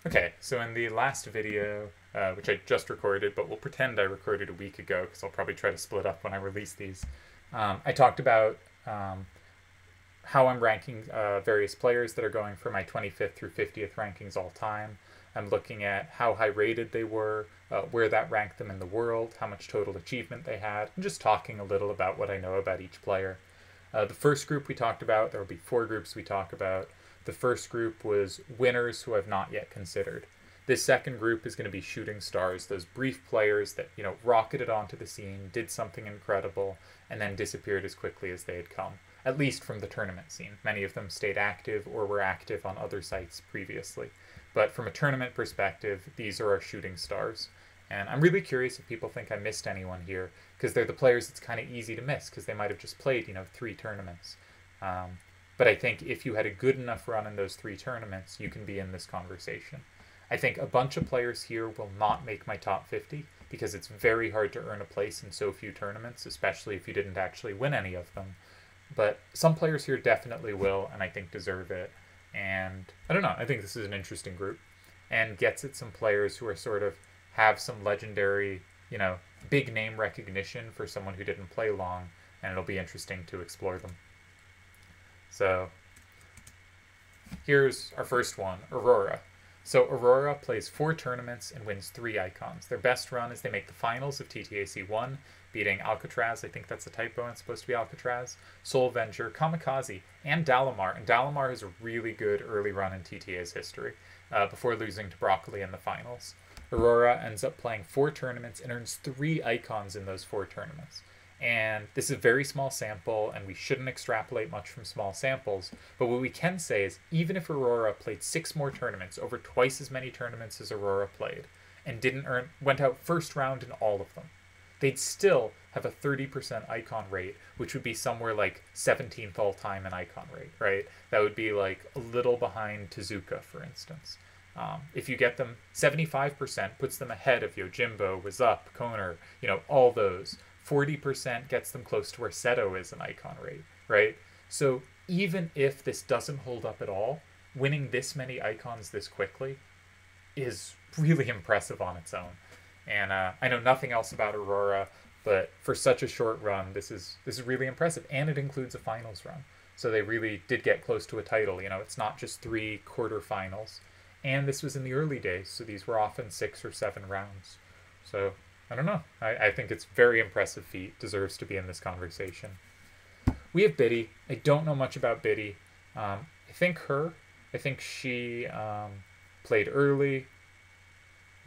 Okay, so in the last video, which I just recorded, but we'll pretend I recorded a week ago because I'll probably try to split up when I release these, I talked about how I'm ranking various players that are going for my 25th through 50th rankings all time. I'm looking at how high rated they were, where that ranked them in the world, how much total achievement they had, and just talking a little about what I know about each player. The first group we talked about, there will be 4 groups we talk about. The first group was winners who I've not yet considered. This second group is going to be shooting stars, those brief players that, rocketed onto the scene, did something incredible, and then disappeared as quickly as they had come, at least from the tournament scene. Many of them stayed active or were active on other sites previously. But from a tournament perspective, these are our shooting stars. And I'm really curious if people think I missed anyone here, because they're the players it's kind of easy to miss, because they might have just played, 3 tournaments. But I think if you had a good enough run in those 3 tournaments, you can be in this conversation. I think a bunch of players here will not make my top 50, because it's very hard to earn a place in so few tournaments, especially if you didn't actually win any of them. But some players here definitely will, and I think deserve it. And I don't know, I think this is an interesting group, and gets at some players who are sort of have some legendary, big name recognition for someone who didn't play long, and it'll be interesting to explore them. So here's our first one, Aurora. So Aurora plays 4 tournaments and wins 3 icons. Their best run is they make the finals of TTAC 1, beating Alcatraz, I think that's a typo, it's supposed to be Alcatraz, Soul Avenger, Kamikaze, and Dalamar. And Dalamar has a really good early run in TTA's history, before losing to Broccoli in the finals. Aurora ends up playing 4 tournaments and earns 3 icons in those 4 tournaments. And this is a very small sample, and we shouldn't extrapolate much from small samples. But what we can say is, even if Aurora played 6 more tournaments, over twice as many tournaments as Aurora played, and went out first round in all of them, they'd still have a 30% icon rate, which would be somewhere like 17th all time in icon rate, right? That would be like a little behind Tezuka, for instance. If you get them 75%, puts them ahead of Yojimbo, Wazup, Koner, all those. 40% gets them close to where Seto is in icon rate, right? So even if this doesn't hold up at all, winning this many icons this quickly is really impressive on its own. And I know nothing else about Aurora, but for such a short run, this is really impressive. And it includes a finals run. So they really did get close to a title. It's not just 3 quarterfinals. And this was in the early days, so these were often 6 or 7 rounds. So I don't know. I think it's very impressive feat. Deserves to be in this conversation. We have Biddy. I don't know much about Biddy. I think she played early.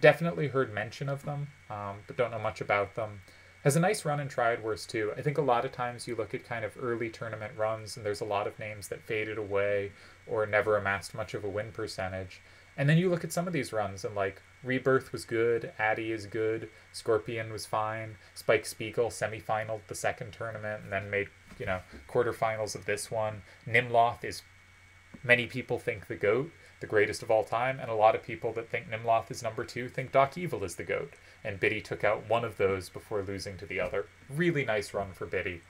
Definitely heard mention of them, but don't know much about them. Has a nice run in Triad Wars too. I think a lot of times you look at kind of early tournament runs, and there's a lot of names that faded away or never amassed much of a win percentage. And then you look at some of these runs, and like Rebirth was good, Addy is good, Scorpion was fine, Spike Spiegel semifinaled the second tournament and then made, quarterfinals of this one. Nimlov is, many people think, the GOAT, the greatest of all time, and a lot of people that think Nimlov is number 2 think Doc Evil is the GOAT. And Biddy took out one of those before losing to the other. Really nice run for Biddy.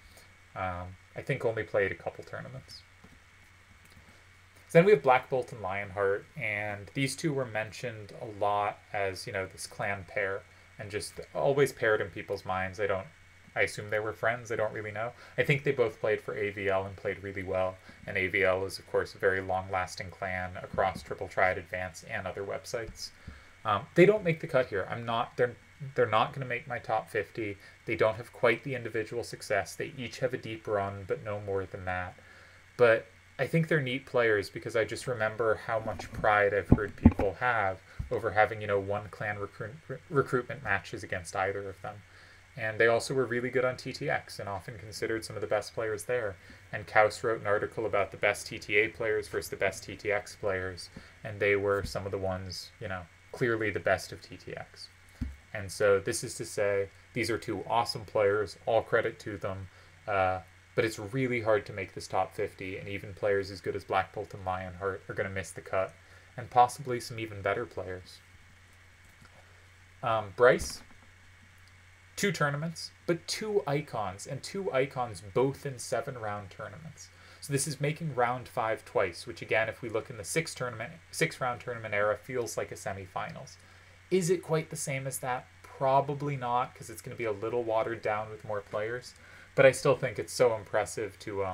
I think only played a couple tournaments. Then we have Black Bolt and Lionheart, and these 2 were mentioned a lot as, this clan pair, and just always paired in people's minds. I assume they were friends, I don't really know. I think they both played for AVL and played really well, and AVL is, of course, a very long-lasting clan across Triple Triad Advance and other websites. They don't make the cut here. They're not going to make my top 50. They don't have quite the individual success. They each have a deep run, but no more than that. But I think they're neat players because I just remember how much pride I've heard people have over having, one clan recruitment matches against either of them. And they also were really good on TTX and often considered some of the best players there. And Kaus wrote an article about the best TTA players versus the best TTX players, and they were some of the ones, clearly the best of TTX. And so this is to say, these are 2 awesome players, all credit to them, but it's really hard to make this top 50, and even players as good as Black Bolt and Lionheart are going to miss the cut, and possibly some even better players. Bryce, 2 tournaments, but 2 icons, and 2 icons both in 7-round tournaments. So this is making round 5 twice, which again, if we look in the 6-round tournament era, feels like a semifinals. Is it quite the same as that? Probably not, because it's going to be a little watered down with more players. But I still think it's so impressive to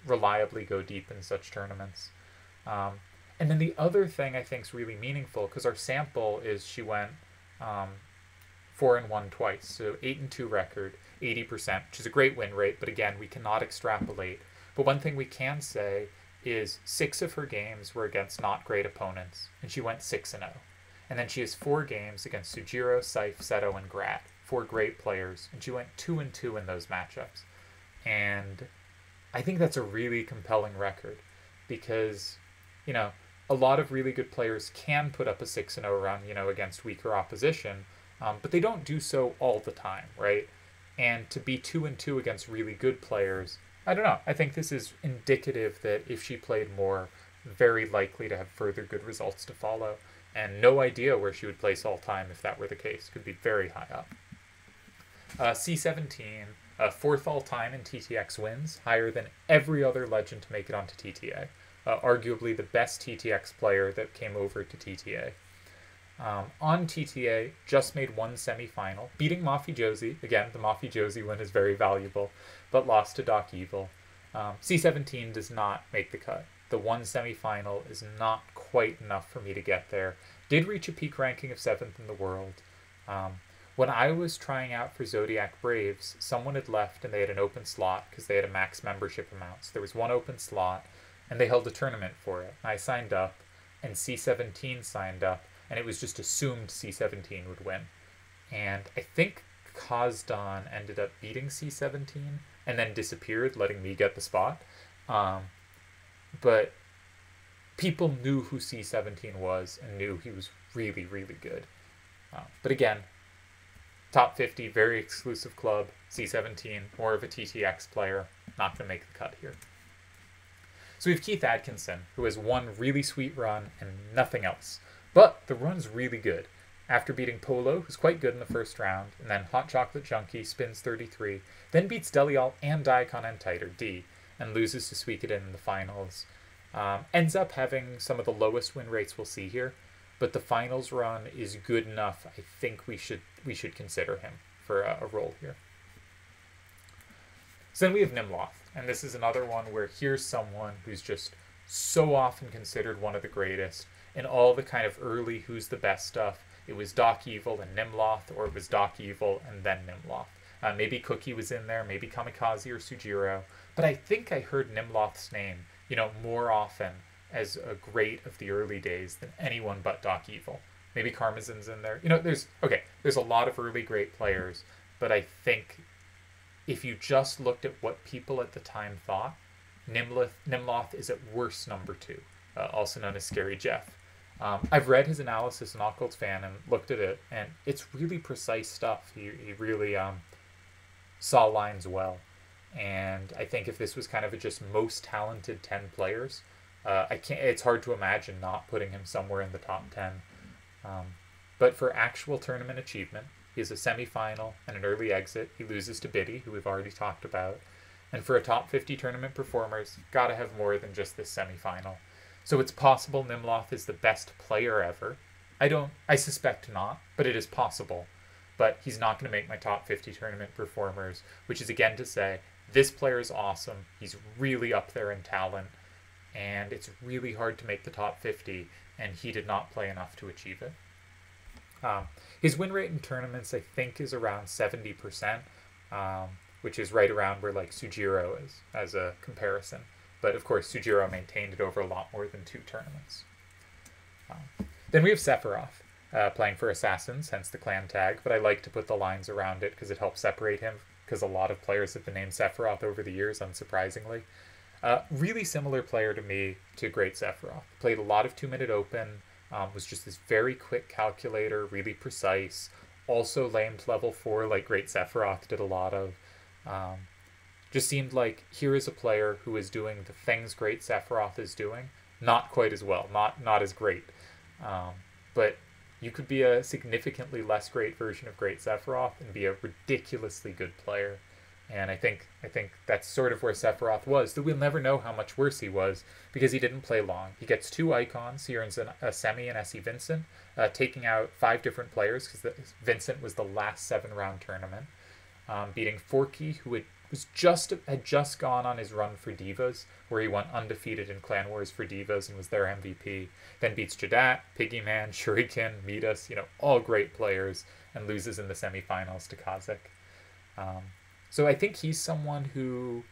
reliably go deep in such tournaments. And then the other thing I think is really meaningful, because our sample is she went 4-1 twice, so 8-2 record, 80%, which is a great win rate, but again, we cannot extrapolate. But one thing we can say is 6 of her games were against not great opponents, and she went 6-0. And then she has 4 games against Sujiro, Saif, Seto, and Grad, 4 great players, and she went 2-2 in those matchups. And I think that's a really compelling record, because, you know, a lot of really good players can put up a 6-0 run, you know, against weaker opposition, but they don't do so all the time, right? And to be 2-2 against really good players, I don't know. I think this is indicative that if she played more, very likely to have further good results to follow. And no idea where she would place all time if that were the case. Could be very high up. C17, 4th all time in TTX wins, higher than every other legend to make it onto TTA. Arguably the best TTX player that came over to TTA. On TTA, just made 1 semifinal, beating Mafi Josie. Again, the Mafi Josie win is very valuable, but lost to Doc Evil. C17 does not make the cut. The 1 semifinal is not quite enough for me to get there. Did reach a peak ranking of 7th in the world. When I was trying out for Zodiac Braves, someone had left and they had an open slot because they had a max membership amount. So there was 1 open slot and they held a tournament for it. I signed up and C17 signed up, and it was just assumed C17 would win. And I think Kazdon ended up beating C17 and then disappeared, letting me get the spot. But people knew who C17 was and knew he was really, really good. But again, top 50, very exclusive club. C17, more of a TTX player, not going to make the cut here. So we have Keith Atkinson, who has 1 really sweet run and nothing else. But the run's really good. After beating Polo, who's quite good in the first round, and then Hot Chocolate Junkie, spins 33, then beats Delial and Diacon and Titer, D, and loses to Suikoden in the finals. Ends up having some of the lowest win rates we'll see here, but the finals run is good enough. I think we should consider him for a role here. So then we have Nimlov, and this is another one where here's someone who's just so often considered one of the greatest. In all the kind of early who's the best stuff, it was Doc Evil and Nimlov, or it was Doc Evil and then Nimlov. Maybe Cookie was in there, maybe Kamikaze or Sujiro, but I think I heard Nimlov's name, you know, more often as a great of the early days than anyone but Doc Evil. Maybe Karmazin's in there. You know, there's a lot of early great players, but I think if you just looked at what people at the time thought, Nimlov is at worst number 2, also known as Scary Jeff. I've read his analysis in Occult's Fan and looked at it, and it's really precise stuff. He really saw lines well. And I think if this was kind of a just most talented 10 players, it's hard to imagine not putting him somewhere in the top 10. But for actual tournament achievement, he has a semifinal and an early exit. He loses to Biddy, who we've already talked about. And for a top 50 tournament performers, gotta have more than just this semifinal. So it's possible Nimlov is the best player ever. I suspect not, but it is possible. But he's not going to make my top 50 tournament performers, which is again to say, this player is awesome. He's really up there in talent, and it's really hard to make the top 50, and he did not play enough to achieve it. His win rate in tournaments, I think, is around 70%, which is right around where like Sujiro is as a comparison. But of course, Sujiro maintained it over a lot more than 2 tournaments. Then we have Sephiroth playing for Assassins, hence the clan tag. But I like to put the lines around it because it helps separate him, because a lot of players have been named Sephiroth over the years, unsurprisingly. Really similar player to me to Great Sephiroth. Played a lot of 2-minute open, was just this very quick calculator, really precise. Also lamed level 4 like Great Sephiroth did a lot of. Just seemed like here is a player who is doing the things Great Sephiroth is doing, not quite as well, not as great. But you could be a significantly less great version of Great Sephiroth and be a ridiculously good player. And I think that's sort of where Sephiroth was, though we'll never know how much worse he was because he didn't play long. He gets 2 icons. He earns a semi and SE Vincent, taking out 5 different players because Vincent was the last 7-round tournament, beating Forky, who had just gone on his run for Divas, where he went undefeated in Clan Wars for Divas and was their MVP. Then beats Jadat, Piggyman, Shuriken, Midas, all great players, and loses in the semifinals to Kazik. So I think he's someone who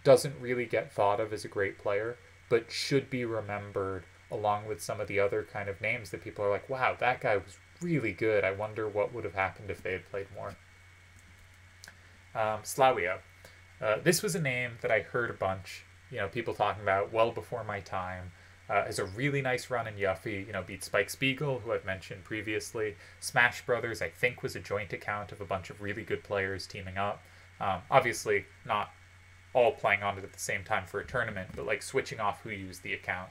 doesn't really get thought of as a great player, but should be remembered along with some of the other kind of names that people are like, wow, that guy was really good. I wonder what would have happened if they had played more. Slavio. This was a name that I heard a bunch, people talking about well before my time. Has a really nice run in Yuffie, beat Spike Spiegel, who I've mentioned previously. Smash Brothers, I think, was a joint account of a bunch of really good players teaming up. Obviously, not all playing on it at the same time for a tournament, but like switching off who used the account.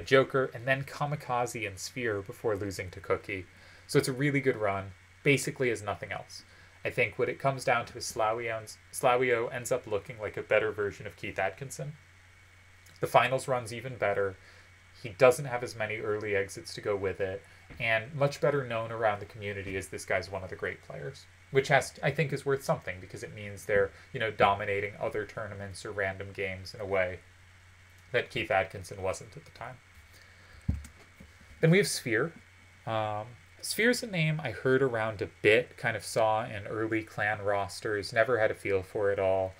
Joker, and then Kamikaze and Sphere before losing to Cookie. So it's a really good run, basically as nothing else. I think what it comes down to is Slavio ends up looking like a better version of Keith Atkinson. The finals run's even better. He doesn't have as many early exits to go with it, and much better known around the community as this guy's one of the great players, which I think is worth something because it means they're, dominating other tournaments or random games in a way that Keith Atkinson wasn't at the time. Then we have Sphere. Sphere's a name I heard around a bit, kind of saw in early clan rosters, never had a feel for it all.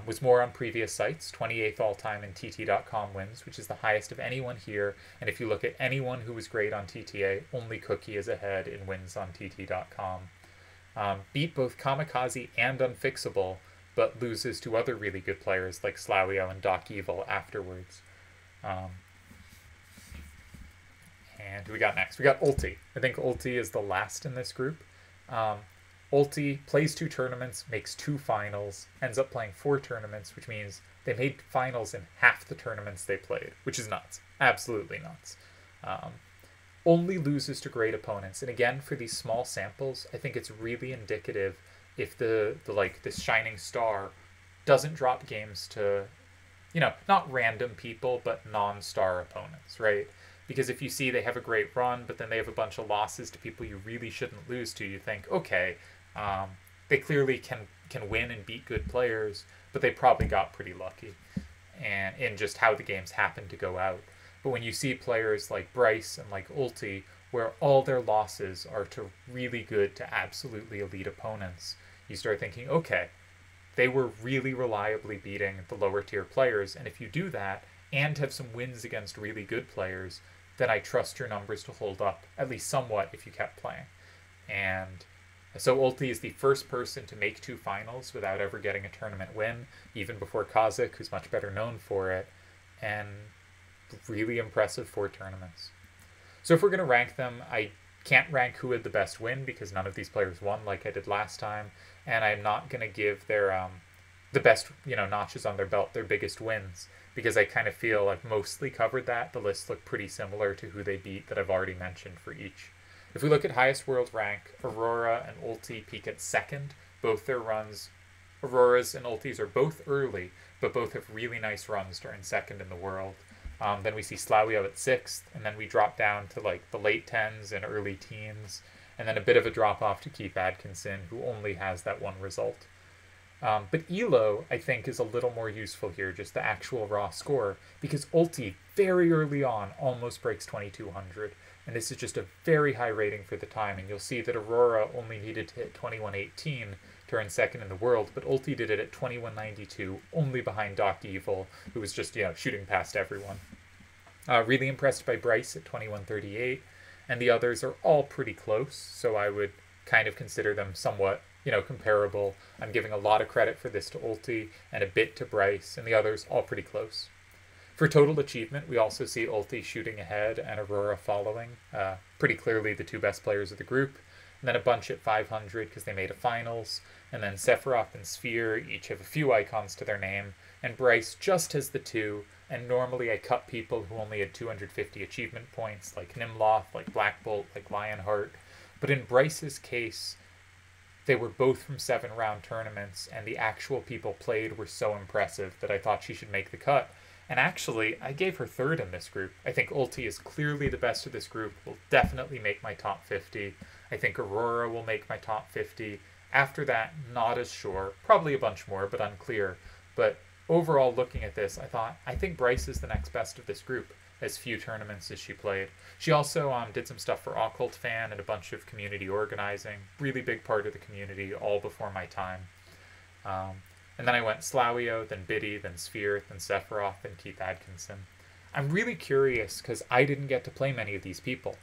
Was more on previous sites, 28th all-time in TT.com wins, which is the highest of anyone here. And if you look at anyone who was great on TTA, only Cookie is ahead in wins on TT.com. Beat both Kamikaze and Unfixable, but loses to other really good players like Slavio and Doc Evil afterwards. And who we got next? We got Ulti. I think Ulti is the last in this group. Ulti plays 2 tournaments, makes 2 finals, ends up playing 4 tournaments, which means they made finals in half the tournaments they played, which is nuts. Absolutely nuts. Only loses to great opponents. And again, for these small samples, I think it's really indicative if this shining star doesn't drop games to, not random people, but non-star opponents, right? Because if you see they have a great run, but then they have a bunch of losses to people you really shouldn't lose to, you think, okay, they clearly can win and beat good players, but they probably got pretty lucky and in just how the games happened to go out. But when you see players like Bryce and like Ulti, where all their losses are to really good to absolutely elite opponents, you start thinking, okay, they were really reliably beating the lower tier players, and if you do that and have some wins against really good players, then I trust your numbers to hold up, at least somewhat, if you kept playing. And so Ulti is the first person to make 2 finals without ever getting a tournament win, even before Kazik, who's much better known for it, and really impressive 4 tournaments. So if we're going to rank them, I can't rank who had the best win because none of these players won like I did last time, and I'm not going to give their the best notches on their belt, their biggest wins, because I kind of feel I've mostly covered that. The lists look pretty similar to who they beat that I've already mentioned for each. If we look at highest world rank, Aurora and Ulti peak at 2nd. Both their runs, Aurora's and Ulti's, are both early, but both have really nice runs during 2nd in the world. Then we see Slavio at 6th, and then we drop down to like the late 10s and early teens, and then a bit of a drop off to Keith Atkinson, who only has that 1 result. But Elo, I think, is a little more useful here, just the actual raw score, because Ulti, very early on, almost breaks 2200, and this is just a very high rating for the time, and you'll see that Aurora only needed to hit 2118 to earn 2nd in the world, but Ulti did it at 2192, only behind Doc Evil, who was just, shooting past everyone. Really impressed by Bryce at 2138, and the others are all pretty close, so I would kind of consider them somewhat comparable. I'm giving a lot of credit for this to Ulti and a bit to Bryce, and the others all pretty close. For total achievement, we also see Ulti shooting ahead and Aurora following, pretty clearly the 2 best players of the group, and then a bunch at 500 because they made a finals, and then Sephiroth and Sphere each have a few icons to their name, and Bryce just has the 2, and normally I cut people who only had 250 achievement points, like Nimlov, like Black Bolt, like Lionheart, but in Bryce's case, they were both from 7-round tournaments, and the actual people played were so impressive that I thought she should make the cut. And actually, I gave her third in this group. I think Ulti is clearly the best of this group, will definitely make my top 50. I think Aurora will make my top 50. After that, not as sure. Probably a bunch more, but unclear. But overall, looking at this, I think Bryce is the next best of this group, as few tournaments as she played. She also did some stuff for Occult Fan and a bunch of community organizing. Really big part of the community, all before my time. And then I went Slavio, then Biddy, then Sphere, then Sephiroth, then Keith Atkinson. I'm really curious because I didn't get to play many of these people.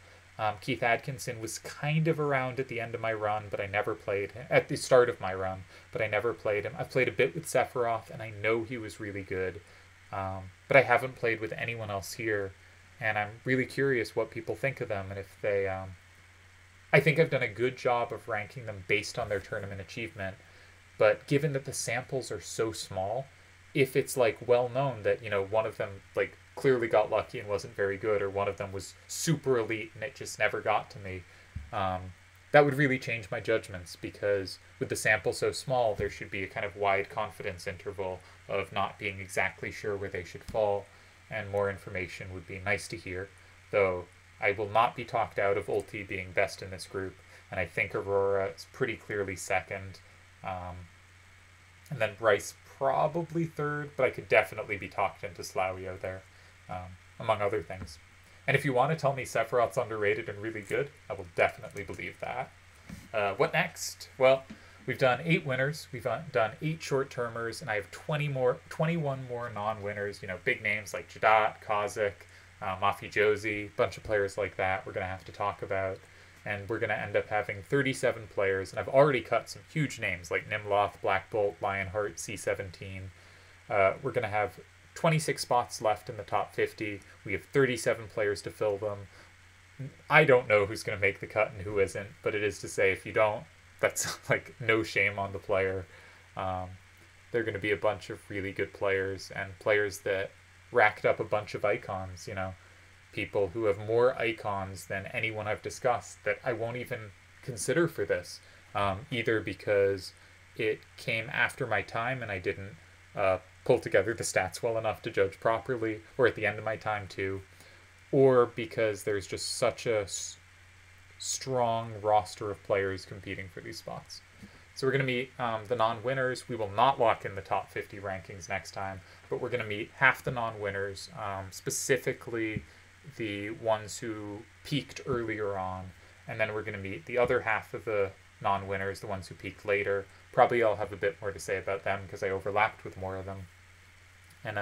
Keith Atkinson was kind of around at the end of my run, but I never played him. At the start of my run, but I never played him. I've played a bit with Sephiroth, and I know he was really good. But I haven't played with anyone else here, and I'm really curious what people think of them, and if they... I think I've done a good job of ranking them based on their tournament achievement, but given that the samples are so small, if it's like well known that, you know, one of them like clearly got lucky and wasn't very good, or one of them was super elite and it just never got to me, that would really change my judgments, because with the sample so small, there should be a kind of wide confidence interval of not being exactly sure where they should fall, and more information would be nice to hear, though I will not be talked out of Ulti being best in this group, and I think Aurora is pretty clearly second. And then Bryce probably third, but I could definitely be talked into Slavio there, among other things. And if you want to tell me Sephiroth's underrated and really good, I will definitely believe that. What next? Well, we've done 8 winners, we've done 8 short-termers, and I have 21 more non-winners, you know, big names like Jadat, Kazakh, Mafi Josie, bunch of players like that we're going to have to talk about. And we're going to end up having 37 players, and I've already cut some huge names like Nimlov, Black Bolt, Lionheart, C17. We're going to have 26 spots left in the top 50. We have 37 players to fill them. I don't know who's going to make the cut and who isn't, but it is to say if you don't, that's like no shame on the player. They're going to be a bunch of really good players, and players that racked up a bunch of icons, you know. People who have more icons than anyone I've discussed that I won't even consider for this, either because it came after my time and I didn't pull together the stats well enough to judge properly, or at the end of my time too, or because there's just such a strong roster of players competing for these spots. So we're going to meet the non-winners. We will not lock in the top 50 rankings next time, but we're going to meet half the non-winners, specifically the ones who peaked earlier on, and then we're going to meet the other half of the non-winners, the ones who peaked later. Probably I'll have a bit more to say about them because I overlapped with more of them. And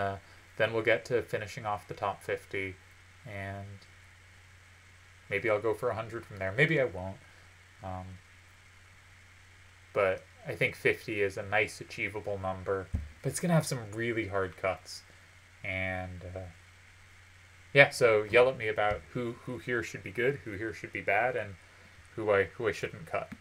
then we'll get to finishing off the top 50, and maybe I'll go for 100 from there. Maybe I won't. But I think 50 is a nice achievable number, but it's going to have some really hard cuts. And yeah, so yell at me about who here should be good, who here should be bad, and who I shouldn't cut.